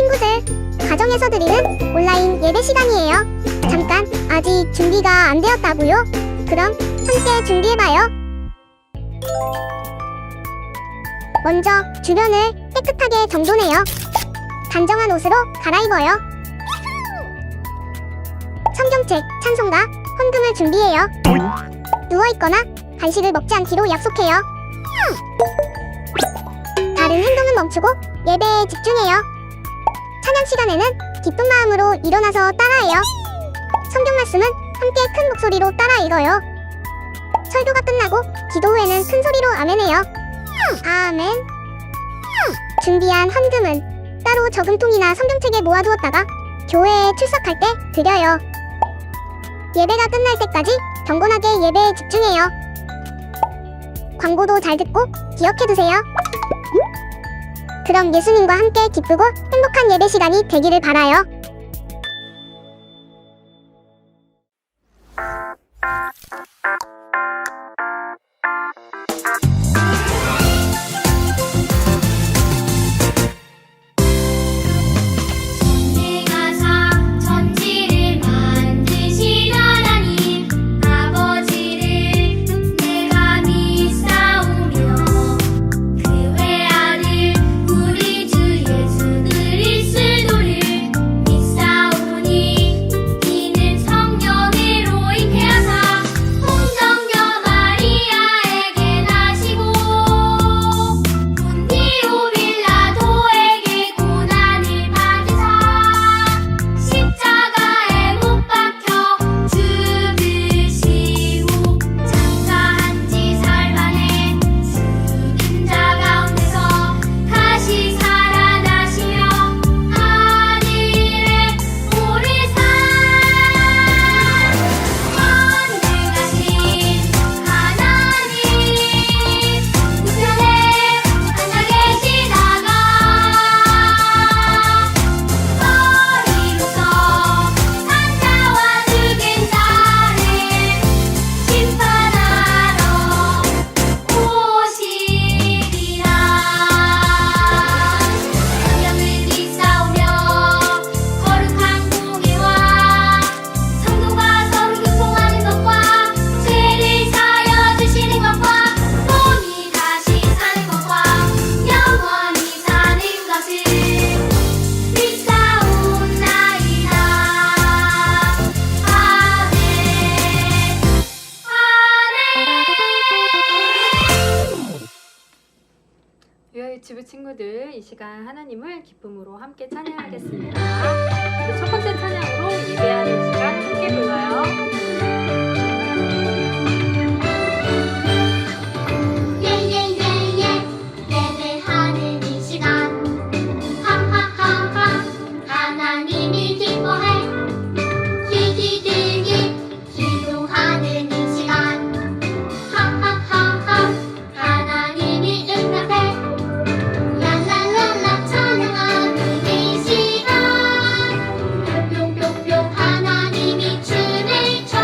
친구들, 가정에서 드리는 온라인 예배 시간이에요. 잠깐, 아직 준비가 안 되었다고요? 그럼 함께 준비해봐요. 먼저 주변을 깨끗하게 정돈해요. 단정한 옷으로 갈아입어요. 성경책, 찬송가, 헌금을 준비해요. 누워있거나 간식을 먹지 않기로 약속해요. 다른 행동은 멈추고 예배에 집중해요. 찬양 시간에는 기쁜 마음으로 일어나서 따라해요. 성경 말씀은 함께 큰 목소리로 따라 읽어요. 설교가 끝나고 기도 후에는 큰 소리로 아멘해요. 아멘. 준비한 헌금은 따로 저금통이나 성경책에 모아두었다가 교회에 출석할 때 드려요. 예배가 끝날 때까지 경건하게 예배에 집중해요. 광고도 잘 듣고 기억해두세요. 그럼 예수님과 함께 기쁘고 행복한 예배 시간이 되기를 바라요. 유튜브 친구들, 이 시간 하나님을 기쁨으로 함께 찬양하겠습니다. 우리 첫 번째 찬양으로 예배하는 시간 함께 불러요. 하나님이 춤을 춰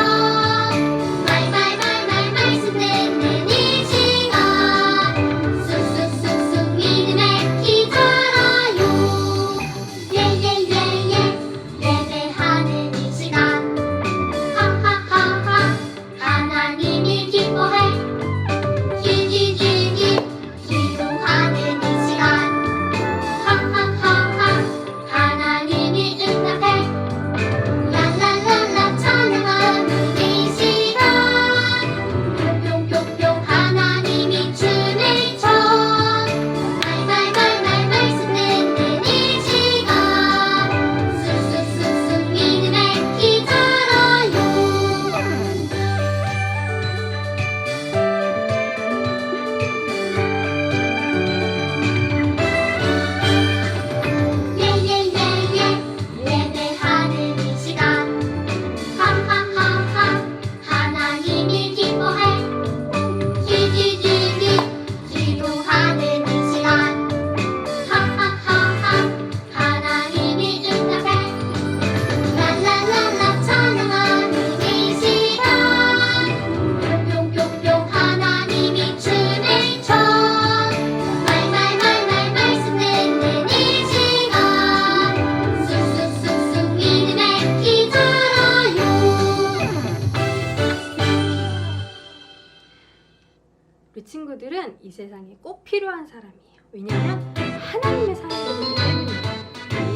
이 세상에 꼭 필요한 사람이에요. 왜냐하면 하나님의 사람이기 때문이에요.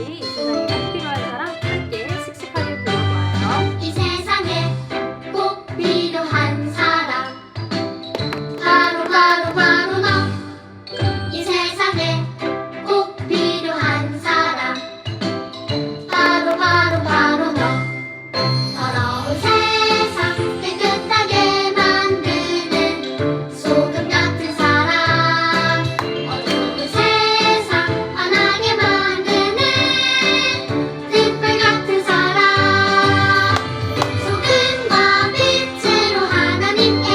우리 이 세상에 꼭 필요한 사람 함께 씩씩하게 불러봐요. 이 세상에 꼭 필요한 사람 바로 너. 이 세상에 꼭 필요한 사람 바로 너. 더러운 세상 깨끗하게 만드는 소금 같은 사람, 어두운 세상 환하게 만드는 등불 같은 사람, 소금과 빛으로 하나님께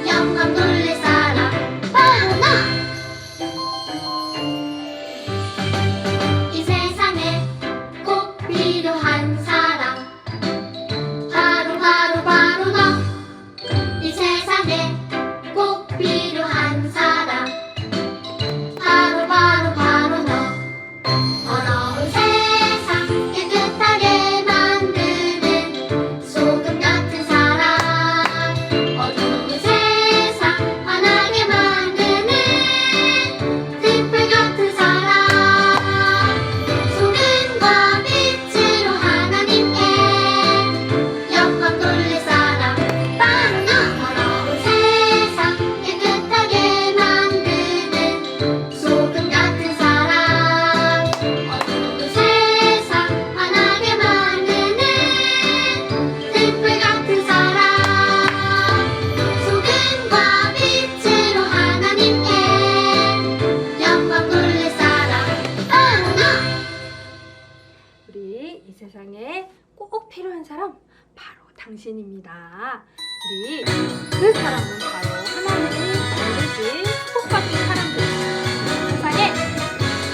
영광 돌릴 사람 바로 나. 이 세상에 꼭 필요한 사람 바로 너. 이 세상에 꼭 필요한 사람 바로 너. 더러운 세상 깨끗하게 만드는 소금 같은 사람, 어두운 세상 환하게 만드는 등불 같은 사람, 소금과 빛으로 하나님께 영광 돌릴 사람 바로 너. 더러운 세상 깨끗하게 만드는 소금 같은 사람, 어두운 세상 환하게 만드는 등불 같은 사람, 소금과 빛으로 하나님께 영광 돌릴 사람 바로 너. 우리 이 세상에 꼭 필요한 사람 바로 당신입니다. 우리 그 사람은 바로 하나님이 만드신 축복받은 사람들입니다. 세상에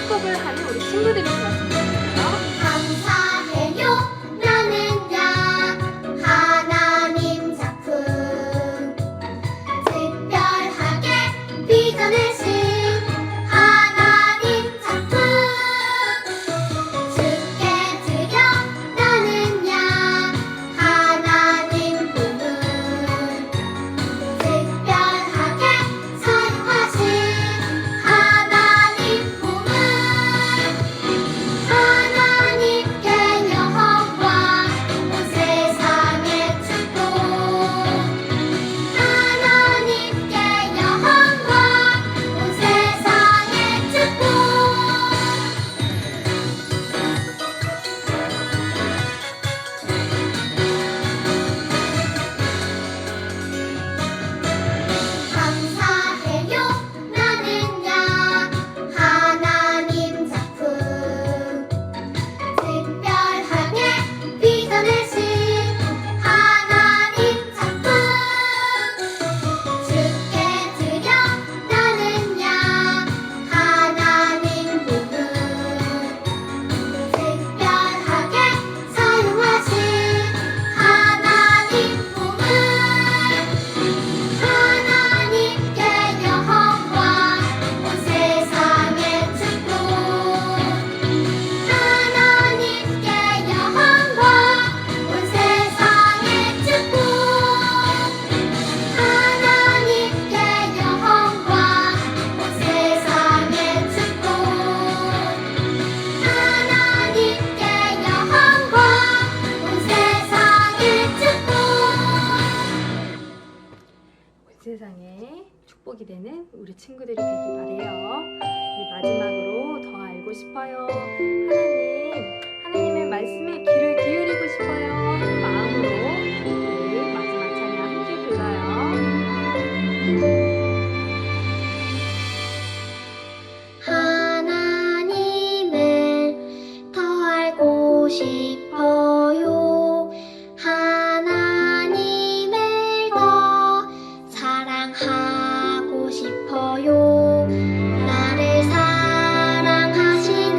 축복을 하는 우리 친구들이 되었습니다. 감사해요 나는야 하나님 작품, 특별하게 빚어내신 하나님 작품, 주께 드려 나는야 하나님 보물, 특별하게 사용하신 하나님 보물, 하나님께 영광 온 세상의 축복, 하나님께 영광 온 세상의 축복. 감사해요 나는야 하나님 작품, 특별하게 빚어내신 하나님 작품, 주께 드려 나는야 하나님 보물, 특별하게 사용하신 하나님 보물, 하나님께 영광 온 세상의 축복, 하나님께 영광 온 세상의 축복, 하나님께 영광 온 세상의 축복, 하나님께 영광 온 세상의 축복. 온 세상에 축복이 되는 우리 친구들이 되길 바래요. 우리 마지막으로 더 알고 싶어요. 하나님의 말씀에 귀를 기울이고 싶어요 하는 마음으로 우리 마지막 찬양 함께 불러요. 하나님을 더 알고 싶어요. 하나님을 더 사랑하고 싶어요. 나를 사랑하시는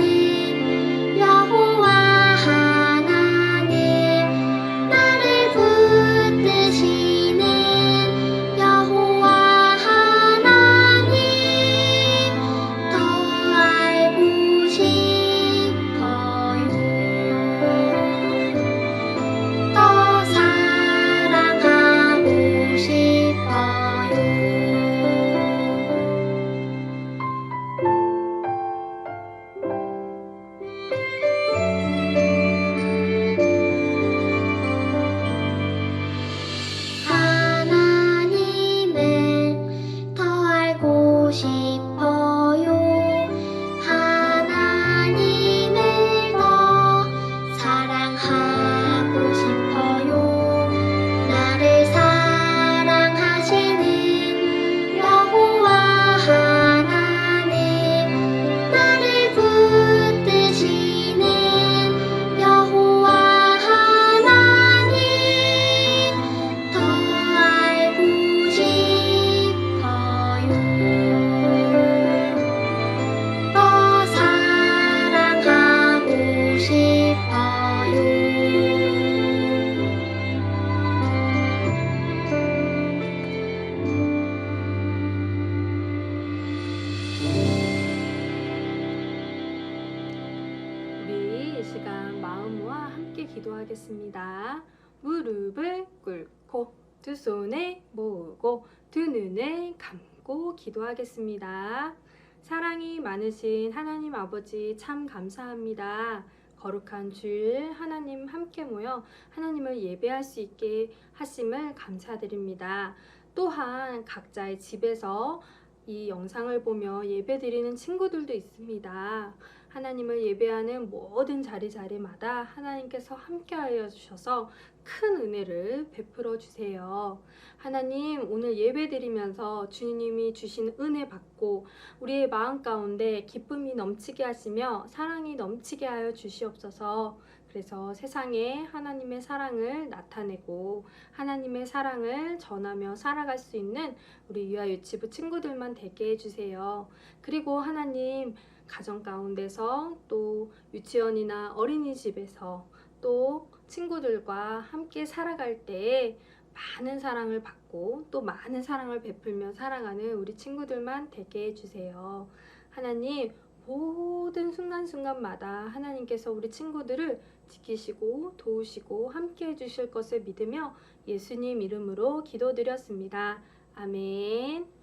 시간 마음과 함께 기도하겠습니다. 무릎을 꿇고 두 손을 모으고 두 눈을 감고 기도하겠습니다. 사랑이 많으신 하나님 아버지 참 감사합니다. 거룩한 주일 하나님 함께 모여 하나님을 예배할 수 있게 하심을 감사드립니다. 또한 각자의 집에서 이 영상을 보며 예배드리는 친구들도 있습니다. 하나님을 예배하는 모든 자리마다 하나님께서 함께하여 주셔서 큰 은혜를 베풀어 주세요. 하나님, 오늘 예배드리면서 주님이 주신 은혜 받고 우리의 마음 가운데 기쁨이 넘치게 하시며 사랑이 넘치게 하여 주시옵소서. 그래서 세상에 하나님의 사랑을 나타내고 하나님의 사랑을 전하며 살아갈 수 있는 우리 유아유치부 친구들만 되게 해주세요. 그리고 하나님, 가정 가운데서 또 유치원이나 어린이집에서 또 친구들과 함께 살아갈 때 많은 사랑을 받고 또 많은 사랑을 베풀며 살아가는 우리 친구들만 되게 해주세요. 하나님, 모든 순간순간마다 하나님께서 우리 친구들을 지키시고 도우시고 함께 해주실 것을 믿으며 예수님 이름으로 기도드렸습니다. 아멘.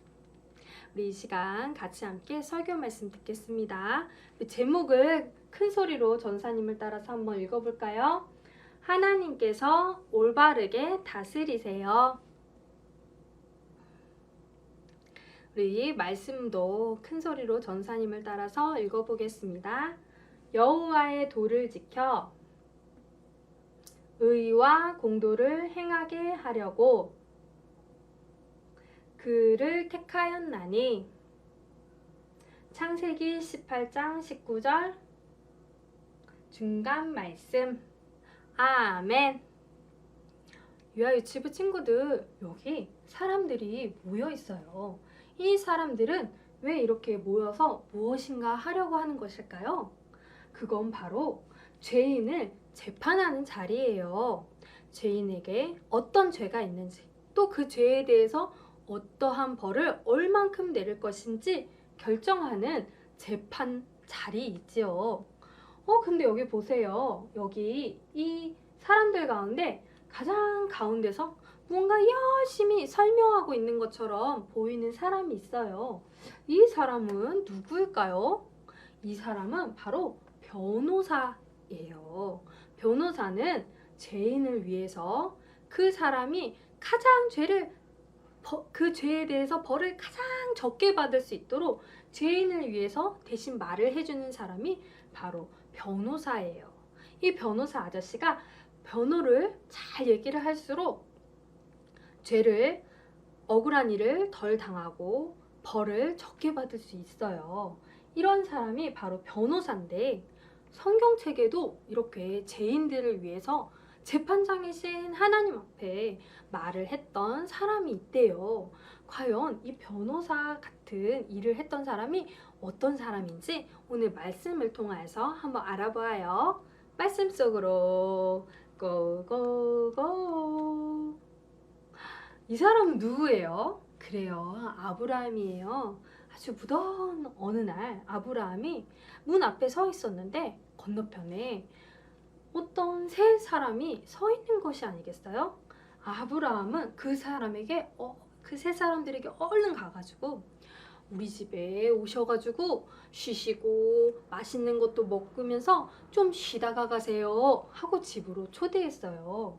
우리 이 시간 같이 함께 설교 말씀 듣겠습니다. 제목을 큰 소리로 전사님을 따라서 한번 읽어볼까요? 하나님께서 올바르게 다스리세요. 우리 말씀도 큰 소리로 전사님을 따라서 읽어보겠습니다. 여호와의 도를 지켜 의와 공도를 행하게 하려고 그를 택하였나니. 창세기 18장 19절 중간 말씀. 아멘. 유아유치부 친구들, 여기 사람들이 모여 있어요. 이 사람들은 왜 이렇게 모여서 무엇인가 하려고 하는 것일까요? 그건 바로 죄인을 재판하는 자리예요. 죄인에게 어떤 죄가 있는지, 또 그 죄에 대해서 어떠한 벌을 얼만큼 내릴 것인지 결정하는 재판 자리이지요. 근데 여기 보세요. 여기 이 사람들 가운데 가장 가운데서 뭔가 열심히 설명하고 있는 것처럼 보이는 사람이 있어요. 이 사람은 누구일까요? 이 사람은 바로 변호사예요. 변호사는 죄인을 위해서 그 사람이 가장 그 죄에 대해서 벌을 가장 적게 받을 수 있도록 죄인을 위해서 대신 말을 해주는 사람이 바로 변호사예요. 이 변호사 아저씨가 변호를 잘 얘기를 할수록 억울한 일을 덜 당하고 벌을 적게 받을 수 있어요. 이런 사람이 바로 변호사인데, 성경책에도 이렇게 죄인들을 위해서 재판장이신 하나님 앞에 말을 했던 사람이 있대요. 과연 이 변호사 같은 일을 했던 사람이 어떤 사람인지 오늘 말씀을 통해서 한번 알아봐요. 말씀 속으로 고고고. 이 사람은 누구예요? 그래요, 아브라함이에요. 아주 무더운 어느 날 아브라함이 문 앞에 서 있었는데 건너편에 어떤 세 사람이 서 있는 것이 아니겠어요? 아브라함은 그 사람에게 그 세 사람들에게 얼른 가가지고 우리 집에 오셔가지고 쉬시고 맛있는 것도 먹으면서 좀 쉬다가 가세요 하고 집으로 초대했어요.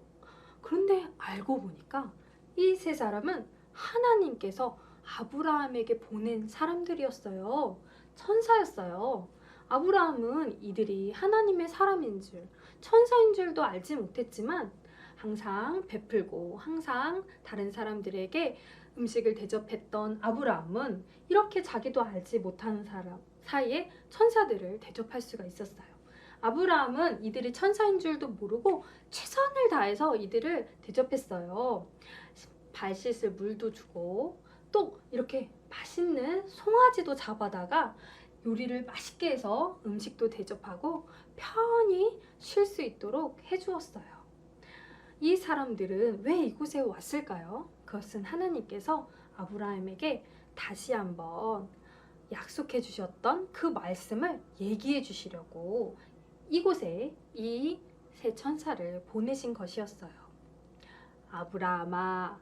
그런데 알고 보니까 이 세 사람은 하나님께서 아브라함에게 보낸 사람들이었어요. 천사였어요. 아브라함은 이들이 하나님의 사람인 줄, 천사인 줄도 알지 못했지만 항상 베풀고 항상 다른 사람들에게 음식을 대접했던 아브라함은 이렇게 자기도 알지 못하는 사람 사이에 천사들을 대접할 수가 있었어요. 아브라함은 이들이 천사인 줄도 모르고 최선을 다해서 이들을 대접했어요. 발 씻을 물도 주고 또 이렇게 맛있는 송아지도 잡아다가 요리를 맛있게 해서 음식도 대접하고 편히 쉴 수 있도록 해주었어요. 이 사람들은 왜 이곳에 왔을까요? 그것은 하나님께서 아브라함에게 다시 한번 약속해 주셨던 그 말씀을 얘기해 주시려고 이곳에 이 세 천사를 보내신 것이었어요. 아브라함아,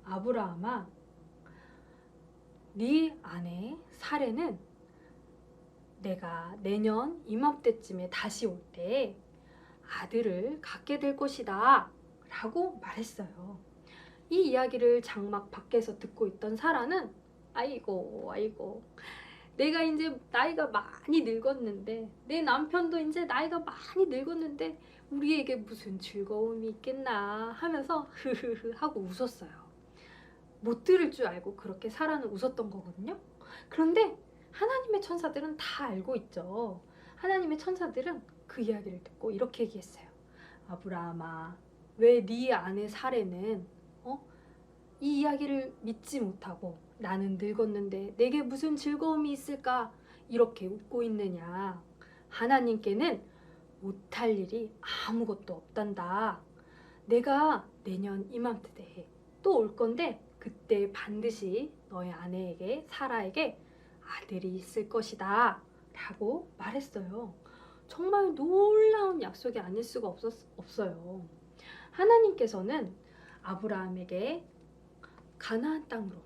아브라함아, 네 아내 사레는 내가 내년 이맘때쯤에 다시 올 때 아들을 갖게 될 것이다 라고 말했어요. 이 이야기를 장막 밖에서 듣고 있던 사라는 아이고 내가 이제 나이가 많이 늙었는데, 내 남편도 이제 나이가 많이 늙었는데 우리에게 무슨 즐거움이 있겠나 하면서 흐흐흐 하고 웃었어요. 못 들을 줄 알고 그렇게 사라는 웃었던 거거든요. 그런데 하나님의 천사들은 다 알고 있죠. 하나님의 천사들은 그 이야기를 듣고 이렇게 얘기했어요. 아브라함아, 왜 네 아내 사레는 이 이야기를 믿지 못하고 나는 늙었는데 내게 무슨 즐거움이 있을까 이렇게 웃고 있느냐. 하나님께는 못할 일이 아무것도 없단다. 내가 내년 이맘때에 또 올 건데 그때 반드시 너의 아내에게 사라에게 아들이 있을 것이다 라고 말했어요. 정말 놀라운 약속이 아닐 수가 없어요. 하나님께서는 아브라함에게 가나안 땅으로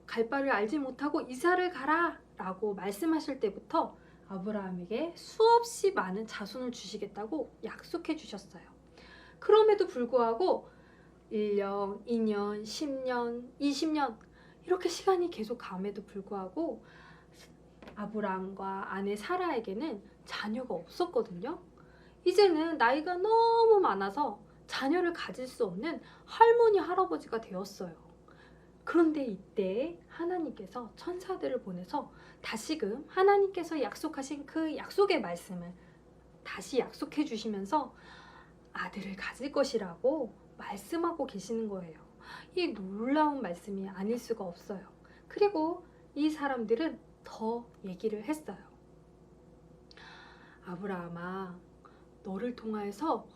갈 바를 알지 못하고 이사를 가라 라고 말씀하실 때부터 아브라함에게 수없이 많은 자손을 주시겠다고 약속해 주셨어요. 그럼에도 불구하고 1년, 2년, 10년, 20년 이렇게 시간이 계속 감에도 불구하고 아브라함과 아내 사라에게는 자녀가 없었거든요. 이제는 나이가 너무 많아서 자녀를 가질 수 없는 할머니, 할아버지가 되었어요. 그런데 이때 하나님께서 천사들을 보내서 다시금 하나님께서 약속하신 그 약속의 말씀을 다시 약속해 주시면서 아들을 가질 것이라고 말씀하고 계시는 거예요. 이 놀라운 말씀이 아닐 수가 없어요. 그리고 이 사람들은 더 얘기를 했어요. 아브라함아, 너를 통하여서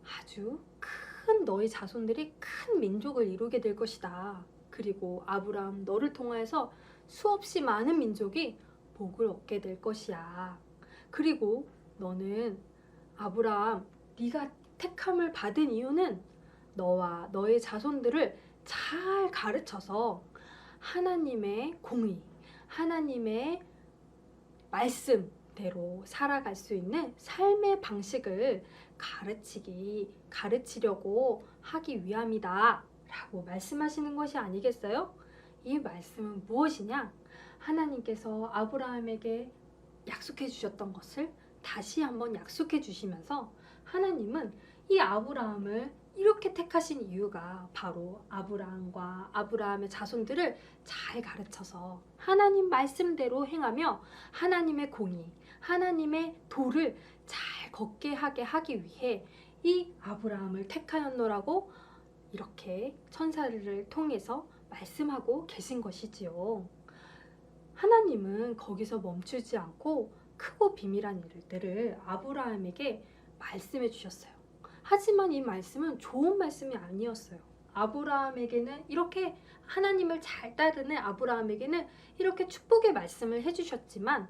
아주 큰 너희 자손들이 큰 민족을 이루게 될 것이다. 그리고 아브라함, 너를 통하여서 수없이 많은 민족이 복을 얻게 될 것이야. 그리고 너는 아브라함, 네가 택함을 받은 이유는 너와 너의 자손들을 잘 가르쳐서 하나님의 공의, 하나님의 말씀대로 살아갈 수 있는 삶의 방식을 가르치려고 하기 위함이다 라고 말씀하시는 것이 아니겠어요? 이 말씀은 무엇이냐? 하나님께서 아브라함에게 약속해 주셨던 것을 다시 한번 약속해 주시면서 하나님은 이 아브라함을 이렇게 택하신 이유가 바로 아브라함과 아브라함의 자손들을 잘 가르쳐서 하나님 말씀대로 행하며 하나님의 공의, 하나님의 도를 잘 걷게 하기 위해 이 아브라함을 택하였노라고 이렇게 천사를 통해서 말씀하고 계신 것이지요. 하나님은 거기서 멈추지 않고 크고 비밀한 일들을 아브라함에게 말씀해 주셨어요. 하지만 이 말씀은 좋은 말씀이 아니었어요. 아브라함에게는 이렇게 하나님을 잘 따르는 아브라함에게는 이렇게 축복의 말씀을 해주셨지만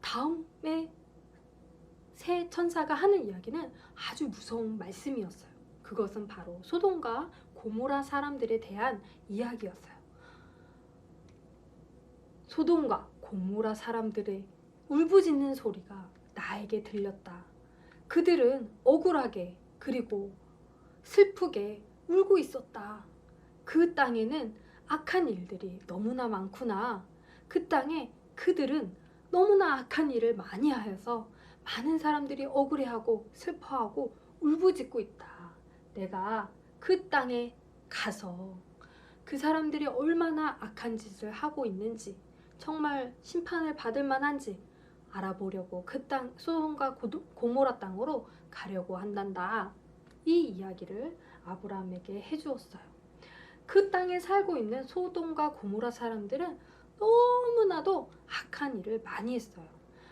다음에 새 천사가 하는 이야기는 아주 무서운 말씀이었어요. 그것은 바로 소돔과 고모라 사람들에 대한 이야기였어요. 소돔과 고모라 사람들의 울부짖는 소리가 나에게 들렸다. 그들은 억울하게 그리고 슬프게 울고 있었다. 그 땅에는 악한 일들이 너무나 많구나. 그 땅에 그들은 너무나 악한 일을 많이 하여서 많은 사람들이 억울해하고 슬퍼하고 울부짖고 있다. 내가 그 땅에 가서 그 사람들이 얼마나 악한 짓을 하고 있는지, 정말 심판을 받을 만한지 알아보려고 그 땅, 소돔과 고모라 땅으로 가려고 한단다. 이 이야기를 아브라함에게 해주었어요. 그 땅에 살고 있는 소돔과 고모라 사람들은 너무나도 악한 일을 많이 했어요.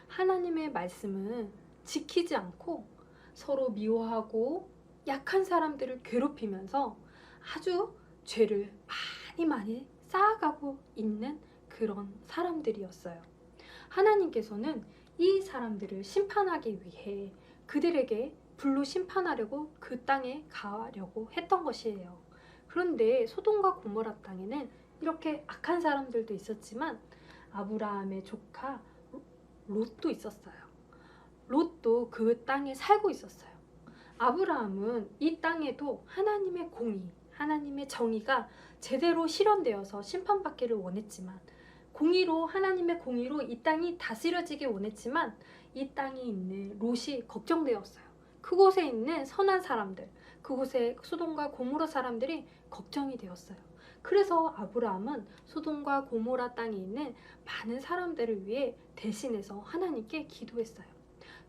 하나님의 말씀은 지키지 않고 서로 미워하고 약한 사람들을 괴롭히면서 아주 죄를 많이 쌓아가고 있는 그런 사람들이었어요. 하나님께서는 이 사람들을 심판하기 위해 그들에게 불로 심판하려고 그 땅에 가려고 했던 것이에요. 그런데 소돔과 고모라 땅에는 이렇게 악한 사람들도 있었지만 아브라함의 조카 롯도 있었어요. 롯도 그 땅에 살고 있었어요. 아브라함은 이 땅에도 하나님의 공의, 하나님의 정의가 제대로 실현되어서 심판받기를 원했지만, 하나님의 공의로 이 땅이 다스려지길 원했지만, 이 땅에 있는 롯이 걱정되었어요. 그곳에 있는 선한 사람들, 그곳에 소돔과 고모라 사람들이 걱정이 되었어요. 그래서 아브라함은 소돔과 고모라 땅에 있는 많은 사람들을 위해 대신해서 하나님께 기도했어요.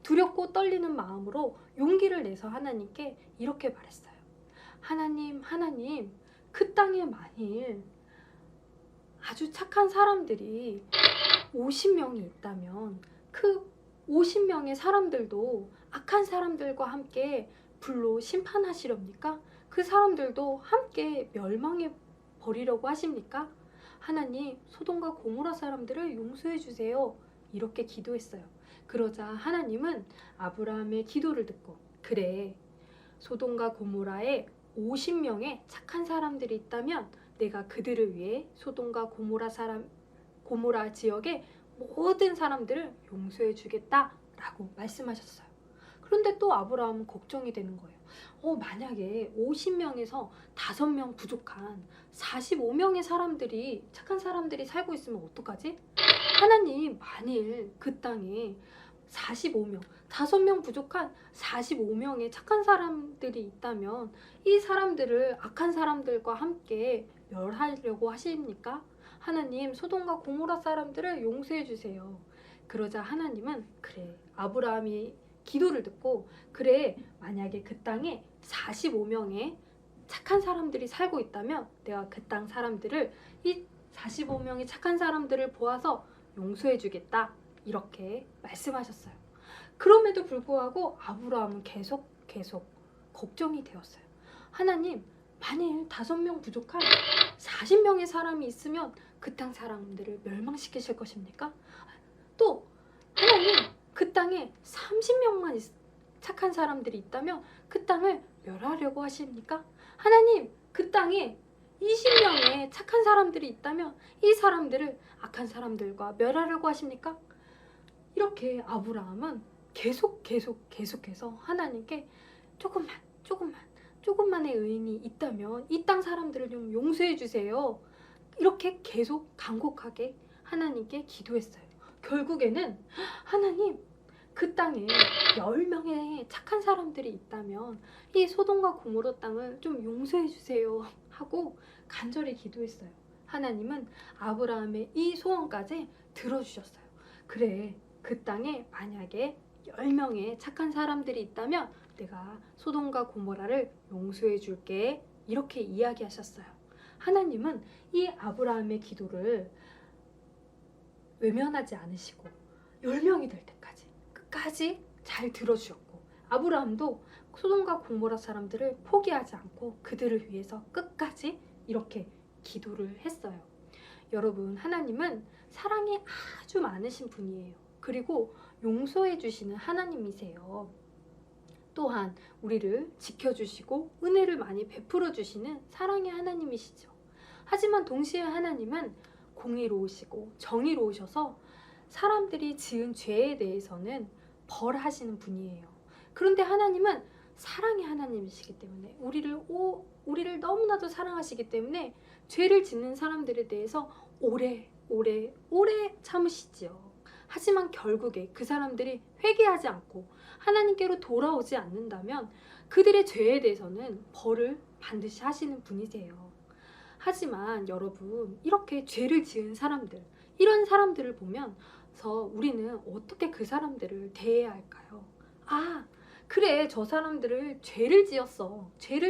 두렵고 떨리는 마음으로 용기를 내서 하나님께 이렇게 말했어요. 하나님, 그 땅에 만일 아주 착한 사람들이 50명이 있다면 그 50명의 사람들도 악한 사람들과 함께 불로 심판하시렵니까? 그 사람들도 함께 멸망해 버리려고 하십니까? 하나님, 소돔과 고모라 사람들을 용서해 주세요. 이렇게 기도했어요. 그러자 하나님은 아브라함의 기도를 듣고, 그래, 소돔과 고모라에 50명의 착한 사람들이 있다면 내가 그들을 위해 소돔과 고모라 지역의 모든 사람들을 용서해 주겠다라고 말씀하셨어요. 그런데 또 아브라함은 걱정이 되는 거예요. 만약에 50명에서 5명 부족한 45명의 사람들이, 착한 사람들이 살고 있으면 어떡하지? 하나님, 만일 그 땅에 45명, 5명 부족한 45명의 착한 사람들이 있다면 이 사람들을 악한 사람들과 함께 멸하려고 하십니까? 하나님, 소돔과 고모라 사람들을 용서해 주세요. 그러자 하나님은, 그래, 아브라함이 기도를 듣고, 그래, 만약에 그 땅에 45명의 착한 사람들이 살고 있다면 내가 그 땅 사람들을, 이 45명의 착한 사람들을 보아서 용서해 주겠다, 이렇게 말씀하셨어요. 그럼에도 불구하고 아브라함은 계속 걱정이 되었어요. 하나님, 만일 5명 부족한 40명의 사람이 있으면 그 땅 사람들을 멸망시키실 것입니까? 또 하나님, 그 땅에 30명만 착한 사람들이 있다면 그 땅을 멸하려고 하십니까? 하나님, 그 땅에 20명의 착한 사람들이 있다면 이 사람들을 악한 사람들과 멸하려고 하십니까? 이렇게 아브라함은 계속해서 하나님께 조금만의 의인이 있다면 이 땅 사람들을 좀 용서해 주세요. 이렇게 계속 간곡하게 하나님께 기도했어요. 결국에는 하나님, 그 땅에 10명의 착한 사람들이 있다면 이 소돔과 고모라 땅을 좀 용서해 주세요 하고 간절히 기도했어요. 하나님은 아브라함의 이 소원까지 들어주셨어요. 그래, 그 땅에 만약에 10명의 착한 사람들이 있다면 내가 소돔과 고모라를 용서해 줄게, 이렇게 이야기하셨어요. 하나님은 이 아브라함의 기도를 외면하지 않으시고 10명이 될 때까지 끝까지 잘 들어주셨고, 아브라함도 소돔과 고모라 사람들을 포기하지 않고 그들을 위해서 끝까지 이렇게 기도를 했어요. 여러분, 하나님은 사랑이 아주 많으신 분이에요. 그리고 용서해 주시는 하나님이세요. 또한 우리를 지켜주시고 은혜를 많이 베풀어 주시는 사랑의 하나님이시죠. 하지만 동시에 하나님은 공의로우시고 정의로우셔서 사람들이 지은 죄에 대해서는 벌하시는 분이에요. 그런데 하나님은 사랑의 하나님이시기 때문에 우리를 너무나도 사랑하시기 때문에 죄를 짓는 사람들에 대해서 오래 참으시지요. 하지만 결국에 그 사람들이 회개하지 않고 하나님께로 돌아오지 않는다면 그들의 죄에 대해서는 벌을 반드시 하시는 분이세요. 하지만 여러분, 이렇게 죄를 지은 사람들, 이런 사람들을 보면서 우리는 어떻게 그 사람들을 대해야 할까요? 그래, 저 사람들을 죄를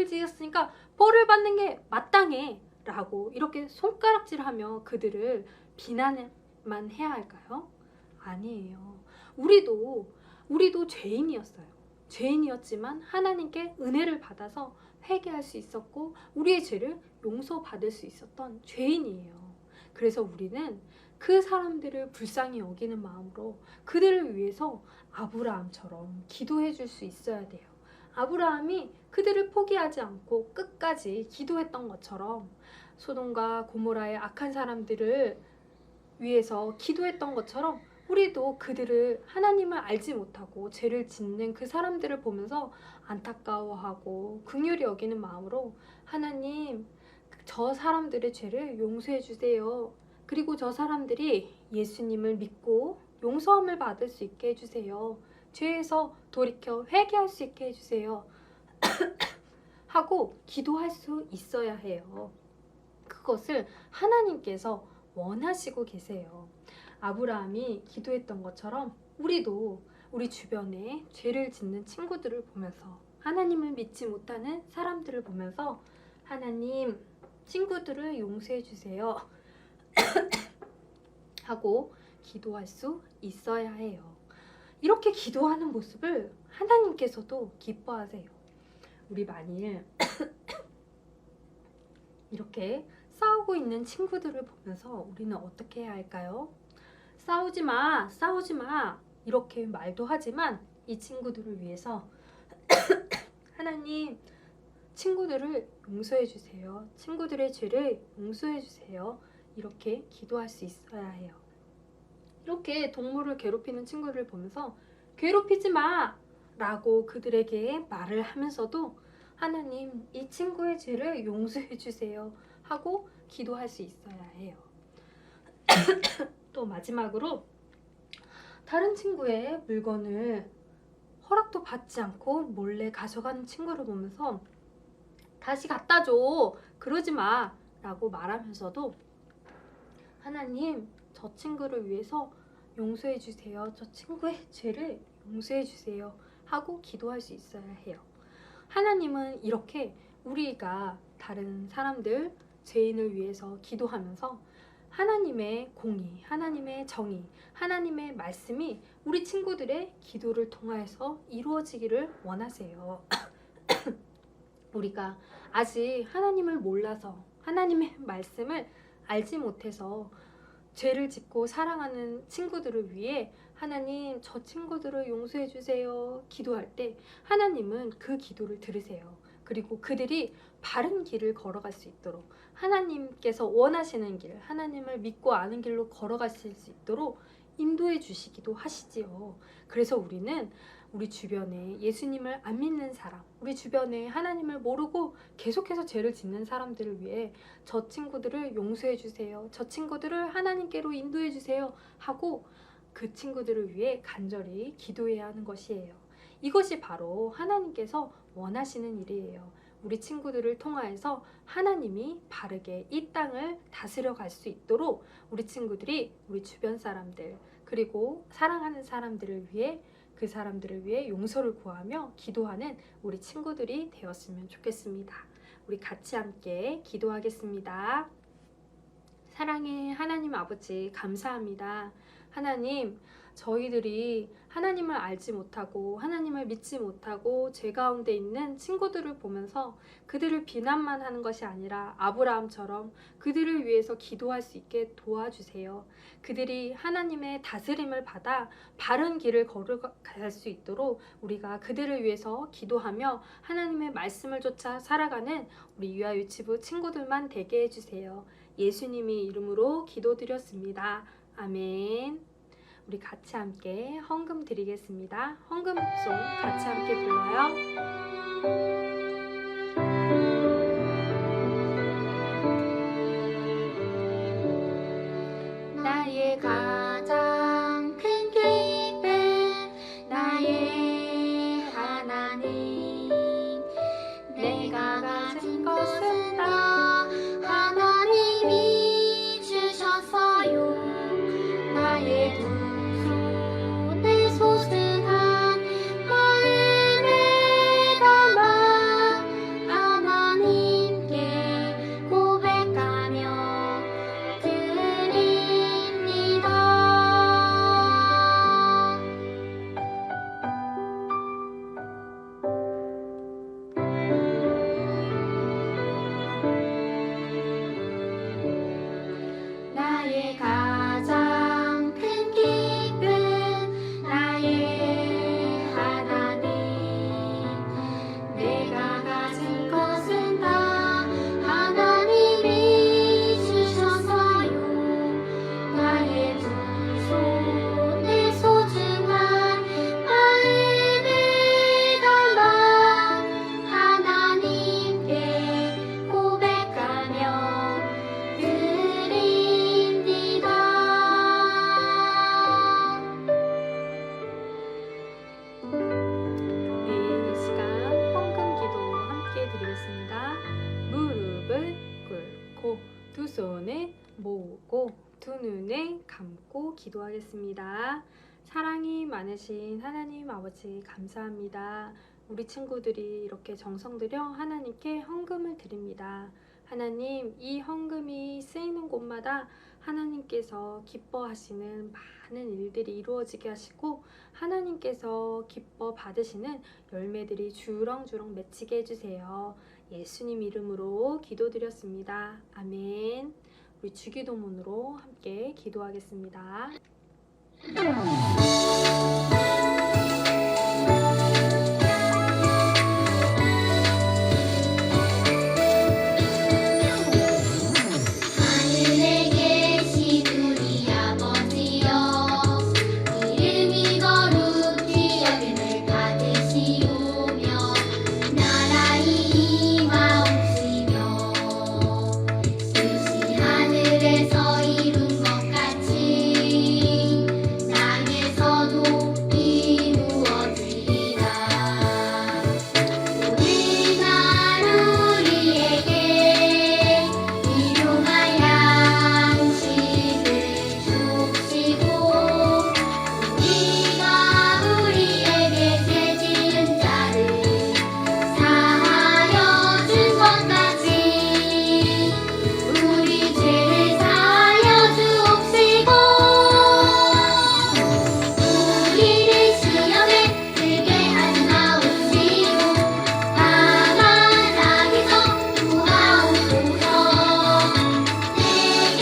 지었으니까 벌을 받는 게 마땅해 라고 이렇게 손가락질하며 그들을 비난만 해야 할까요? 아니에요. 우리도 죄인이었지만 하나님께 은혜를 받아서 회개할 수 있었고 우리의 죄를 용서받을 수 있었던 죄인이에요. 그래서 우리는 그 사람들을 불쌍히 여기는 마음으로 그들을 위해서 아브라함처럼 기도해 줄 수 있어야 돼요. 아브라함이 그들을 포기하지 않고 끝까지 기도했던 것처럼 소돔과 고모라의 악한 사람들을 위해서 기도했던 것처럼 우리도 그들을 하나님을 알지 못하고 죄를 짓는 그 사람들을 보면서 안타까워하고 긍휼히 여기는 마음으로 하나님, 저 사람들의 죄를 용서해 주세요. 그리고 저 사람들이 예수님을 믿고 용서함을 받을 수 있게 해주세요. 죄에서 돌이켜 회개할 수 있게 해주세요. 하고 기도할 수 있어야 해요. 그것을 하나님께서 원하시고 계세요. 아브라함이 기도했던 것처럼 우리도 우리 주변에 죄를 짓는 친구들을 보면서 하나님을 믿지 못하는 사람들을 보면서 하나님, 친구들을 용서해 주세요. 하고 기도할 수 있어야 해요. 이렇게 기도하는 모습을 하나님께서도 기뻐하세요. 우리 만일 이렇게 싸우고 있는 친구들을 보면서 우리는 어떻게 해야 할까요? 싸우지 마, 싸우지 마, 이렇게 말도 하지만 이 친구들을 위해서 하나님, 친구들을 용서해 주세요. 친구들의 죄를 용서해 주세요. 이렇게 기도할 수 있어야 해요. 이렇게 동물을 괴롭히는 친구들을 보면서 괴롭히지 마! 라고 그들에게 말을 하면서도 하나님, 이 친구의 죄를 용서해 주세요. 하고 기도할 수 있어야 해요. 또 마지막으로 다른 친구의 물건을 허락도 받지 않고 몰래 가져가는 친구를 보면서 다시 갖다 줘, 그러지 마 라고 말하면서도 하나님, 저 친구를 위해서 용서해 주세요. 저 친구의 죄를 용서해 주세요. 하고 기도할 수 있어야 해요. 하나님은 이렇게 우리가 다른 사람들, 죄인을 위해서 기도하면서 하나님의 공의, 하나님의 정의, 하나님의 말씀이 우리 친구들의 기도를 통하여서 이루어지기를 원하세요. 우리가 아직 하나님을 몰라서 하나님의 말씀을 알지 못해서 죄를 짓고 사랑하는 친구들을 위해 하나님, 저 친구들을 용서해 주세요 기도할 때 하나님은 그 기도를 들으세요. 그리고 그들이 바른 길을 걸어갈 수 있도록 하나님께서 원하시는 길, 하나님을 믿고 아는 길로 걸어가실 수 있도록 인도해 주시기도 하시지요. 그래서 우리는 우리 주변에 예수님을 안 믿는 사람, 우리 주변에 하나님을 모르고 계속해서 죄를 짓는 사람들을 위해 저 친구들을 용서해 주세요, 저 친구들을 하나님께로 인도해 주세요 하고 그 친구들을 위해 간절히 기도해야 하는 것이에요. 이것이 바로 하나님께서 원하시는 일이에요. 우리 친구들을 통하여서 하나님이 바르게 이 땅을 다스려 갈 수 있도록 우리 친구들이 우리 주변 사람들, 그리고 사랑하는 사람들을 위해, 그 사람들을 위해 용서를 구하며 기도하는 우리 친구들이 되었으면 좋겠습니다. 우리 같이 함께 기도하겠습니다. 사랑의 하나님 아버지, 감사합니다. 하나님, 저희들이 하나님을 알지 못하고 하나님을 믿지 못하고 죄 가운데 있는 친구들을 보면서 그들을 비난만 하는 것이 아니라 아브라함처럼 그들을 위해서 기도할 수 있게 도와주세요. 그들이 하나님의 다스림을 받아 바른 길을 걸어갈 수 있도록 우리가 그들을 위해서 기도하며 하나님의 말씀을 쫓아 살아가는 우리 유아유치부 친구들만 되게 해주세요. 예수님의 이름으로 기도드렸습니다. 아멘. 우리 같이 함께 헌금 드리겠습니다. 헌금송 같이 함께 불러요. 나의 가장 큰 기쁨, 나의 하나님, 내가 가진 것은 다 하나님이 주셨어요. 나의 두 손에 소중한 마음을 담아 기도하겠습니다. 사랑이 많으신 하나님 아버지 감사합니다. 우리 친구들이 이렇게 정성 들여 하나님께 헌금을 드립니다. 하나님, 이 헌금이 쓰이는 곳마다 하나님께서 기뻐하시는 많은 일들이 이루어지게 하시고 하나님께서 기뻐 받으시는 열매들이 주렁주렁 맺히게 해주세요. 예수님 이름으로 기도드렸습니다. 아멘. 우리 주기도문으로 함께 기도하겠습니다. 하늘에 계신 우리 아버지여, 이름이 거룩히 여김을 받으시오며 나라의 임하옵시며 뜻이 하늘에서 이룬 것 같이 땅에서도 이루어지리라. 오늘날 우리에게 일용할 양식을 주시고 우리가 우리에게 죄 지은 자를 사하여 준 것 같이 우리 죄를 사하여 주옵시고 우리를 시험에 들게 하지 마옵시고 다만 악에서 구하옵소서. 내게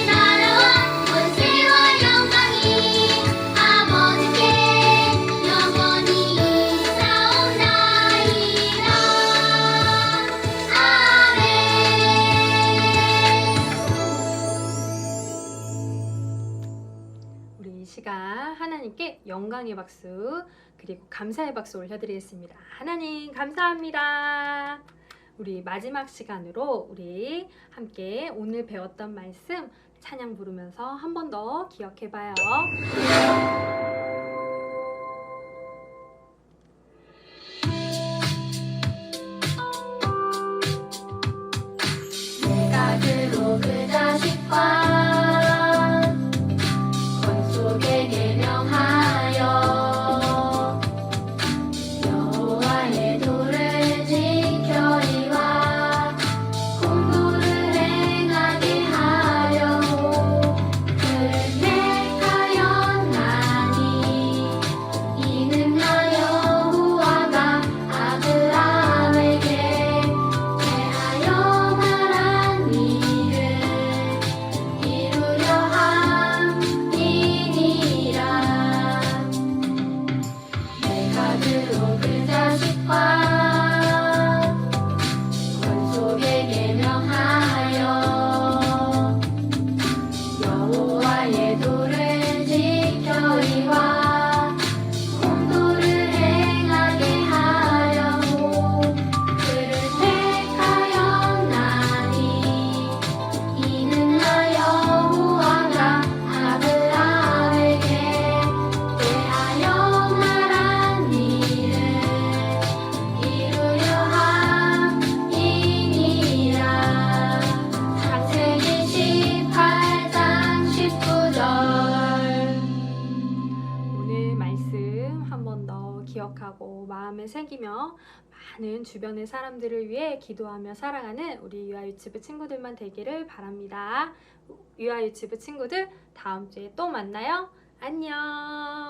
나라와 권세와 영광이 아버지께 영원히 있사옵나이다. 아멘. 우리 이 시간 하나님께 영광의 박수 그리고 감사의 박수 올려드리겠습니다. 하나님 감사합니다. 우리 마지막 시간으로 우리 함께 오늘 배웠던 말씀 찬양 부르면서 한 번 더 기억해봐요. 내가 그로 그 자식과 권속에 계명하여 여호와의 도를 지켜이와 공도를 행하게 하려고 그를 택하였나니 이는 나 여호와가 아브라함에게 대하여 말한 일을 이루려 함이니라. 내가 그로 그 자식과 권속에 계명하여 여호와의 도를 지켜이와 공도를 행하게 하려고 그를 택하였나니 이는 나 여호와가 아브라함에게 대하여 말한 일을 이루려 함이니라. 창세기 18장 19절. 오늘 말씀 한 번 더 기억하고 마음에 새기며 많은 주변의 사람들을 위해 기도하며 살아가는 우리 유아 유치부 친구들만 되기를 바랍니다. 유아 유치부 친구들 다음 주에 또 만나요. 안녕.